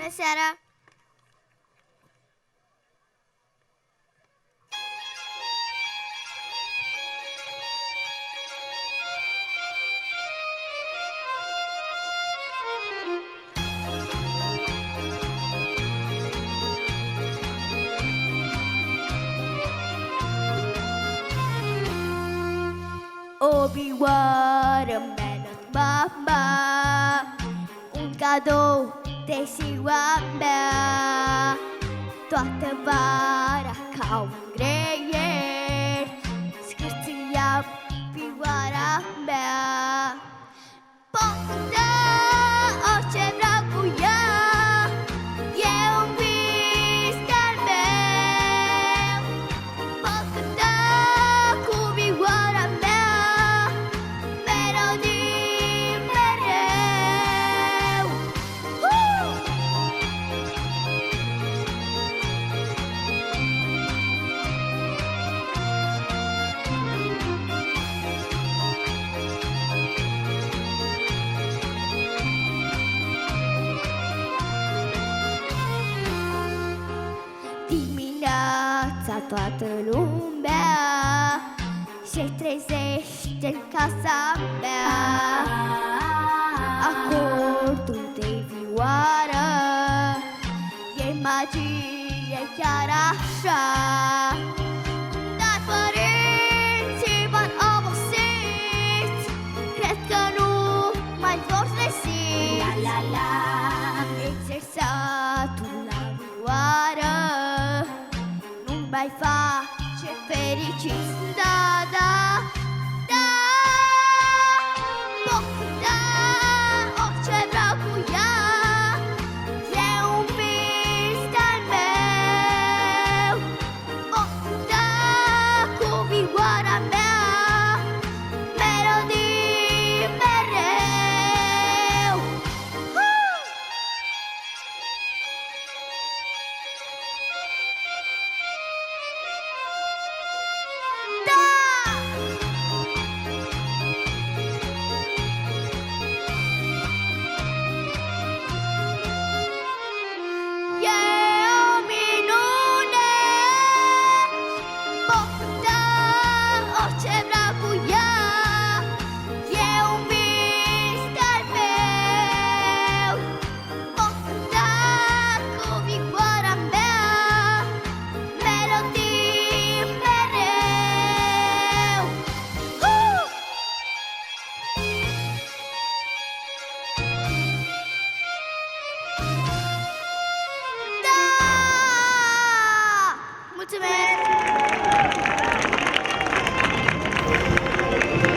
Bună seara! Obi watermelon mama, un cadou de ziua mea. Toată vara ca un greier scârțâia pioara mea. Pot da orice vreau cu ea, e un vis al meu. Pot cânta cu vioara mea melodii mereu. Dimineața toată lumea se trezește în casa mea. Acordul de vioară e magie chiar așa. Dar părinții v-au obosit, cred că nu mai vor găsi. La la la, exersatul la vioară nu mai face fericiți. Da, da, da. Pot da orice vreau cu ea, e un vis al meu. Pot da cu vioara mea melodii mereu.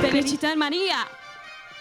Felicitări, Maria!